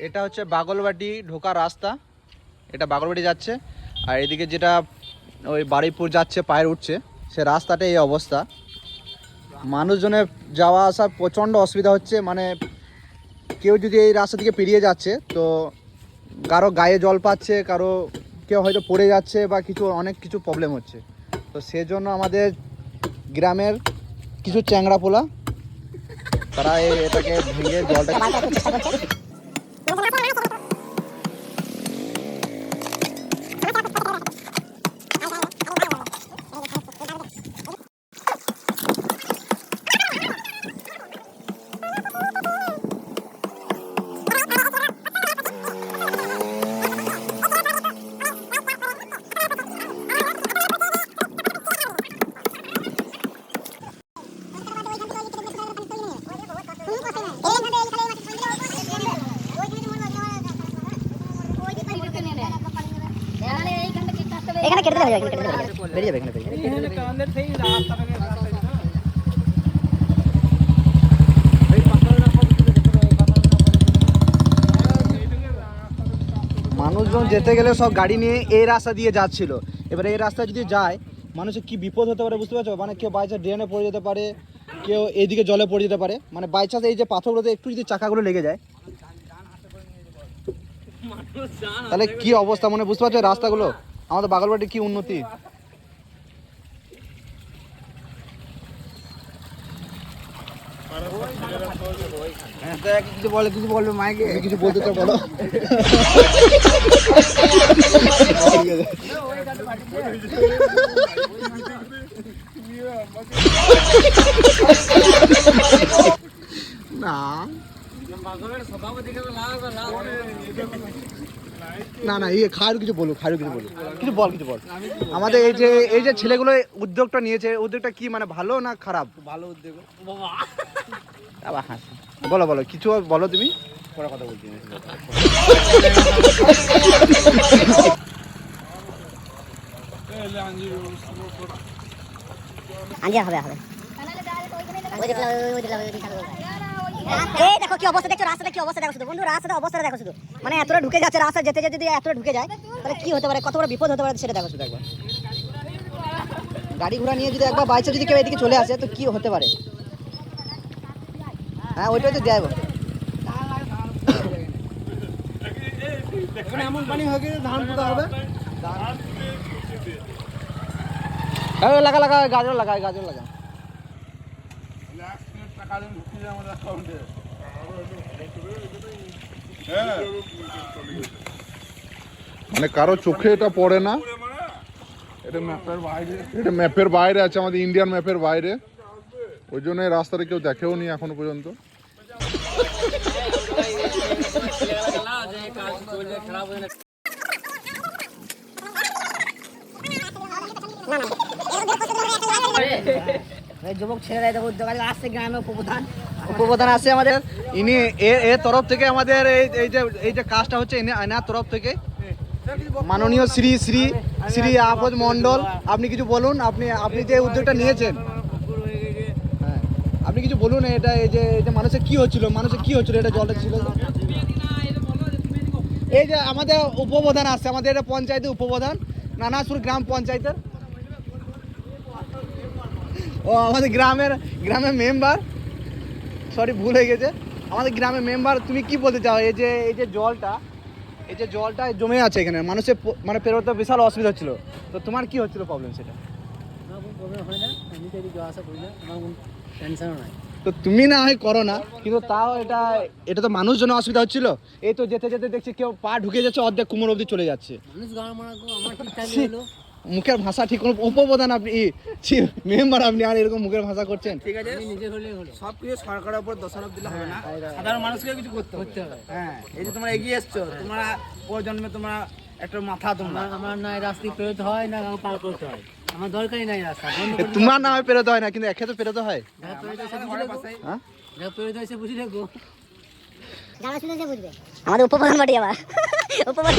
এটা হচ্ছে বাগলবাটি ঢোকার রাস্তা, এটা বাগলবাটি যাচ্ছে। আর এদিকে যেটা ওই বারুইপুর যাচ্ছে পায়ের উঠছে, সে রাস্তাটা এই অবস্থা। মানুষজনের যাওয়া আসা প্রচণ্ড অসুবিধা হচ্ছে। মানে কেউ যদি এই রাস্তা থেকে পেরিয়ে যাচ্ছে তো কারো গায়ে জল পাচ্ছে, কারো কেউ হয়তো পড়ে যাচ্ছে বা কিছু অনেক কিছু প্রবলেম হচ্ছে। তো সেজন্য আমাদের গ্রামের কিছু চ্যাংড়া পোলা তারা এটাকে ভেঙে জলটা চেষ্টা করছে। এখানে কেটে দেওয়া যাবে, বেরিয়ে যাবে এখানে মানুষজন যেতে গেলে সব গাড়ি নিয়ে এই রাস্তা দিয়ে যাচ্ছিল। এবারে এই রাস্তা যদি যায় মানুষের কি বিপদ হতে পারে বুঝতে পারছো? মানে কেউ বাইচান্স ড্রেনে পড়ে যেতে পারে, কেউ এইদিকে জলে পড়ে যেতে পারে। মানে বাইচান্স এই যে পাথরগুলোতে একটু যদি চাকাগুলো লেগে যায় তাহলে কি অবস্থা, মানে বুঝতে পারছো রাস্তাগুলো আমাদের বাগলবাটি কি উন্নতি। কিছু বলবে মাইকে, কিছু বলতে তো বলো। না না না এই খারু কিছু বলো, কিছু বল আমাদের এই যে ছেলেগুলো উদ্যোগটা নিয়েছে, উদ্যোগটা কি মানে ভালো না খারাপ? ভালো উদ্যোগ। আবার হাসি বলো কিছু বলো, তুমি পরে কথা বলছি। এই দেখো কি অবস্থা, দেখছো রাস্তাটা কি অবস্থা দেখো শুধু বন্ধু, রাস্তাটা অবস্থাটা দেখো শুধু। মানে এতটা ঢুকে যাচ্ছে রাস্তা, যেতে যেতে যদি এতটা ঢুকে যায় তাহলে কি হতে পারে, কত বড় বিপদ হতে পারে সেটা দেখো শুধু একবার। গাড়ি ঘোড়া নিয়ে যদি একবার বাইচে যদি কেউ এদিকে চলে আসে তো কি হতে পারে। হ্যাঁ ওইটাই তো যাইব। এমন পানি হয়ে গেছে ধান পোতা হবে। লাগা গাজর লাগা। মানে কারো চোখে এটা পড়ে না, এটা ম্যাপের বাইরে আছে, আমাদের ইন্ডিয়ান ম্যাপের বাইরে। ওই জন্য এই রাস্তাটা কেউ দেখেও নি এখনো পর্যন্ত। যুবক ছেলেরা আসছে গ্রামে উপপ্রধান আছে আমাদের, ইনি এর তরফ থেকে আমাদের এই যে কাজটা হচ্ছে এনার তরফ থেকে মাননীয় শ্রী আপদ মন্ডল। আপনি কিছু বলুন, আপনি যে উদ্যোগটা নিয়েছেন, হ্যাঁ আপনি কিছু বলুন। এটা এই যে মানুষের কি হচ্ছিল এটা জলটা ছিল। এই যে আমাদের উপপ্রধান আসছে, আমাদের এটা পঞ্চায়েতের উপপ্রধান, নানাসুর গ্রাম পঞ্চায়েতের, ও আমাদের গ্রামের মেম্বার, সরি ভুল হয়ে গেছে, আমাদের গ্রামের মেম্বার। তুমি কি বলতে চাও এই যে জলটা জমে আছে এখানে, মানুষের মানে পেরোতে বিশাল অসুবিধা হচ্ছিল, তো তোমার কি হচ্ছিল প্রবলেম সেটা? তো তুমি না হয় করো না, কিন্তু তাও এটা তো মানুষজন অসুবিধা হচ্ছিল। এই তো যেতে যেতে দেখছি কেউ পা ঢুকে যাচ্ছে, অর্ধেক কুমোর অবধি চলে যাচ্ছে। মুখের ভাষা ঠিক কোনো উপপ্রধান আপনি মেম্বার আপনি আর এরকম মুখের ভাষা করছেন? ঠিক আছে, সব কিছু সরকারের উপর দোষারোপ দিলে হবে না, সাধারণ মানুষকে কিছু করতে হবে। হ্যাঁ এই যে তোমরা এগিয়ে এসছো, তোমরা প্রজন্মে তোমরা একটা মাথা, তোমরা আমার না রাস্তা পেরোতে হয় না পার করতে হয়, আমার দরকারই নাই রাস্তা। তোমার না হয় পেরোতে হয় না, কিন্তু একে তো পেরোতে হয়। বুঝি দেখো আমাদের উপপ্রধান বাড়ি আবার উপপ্রধান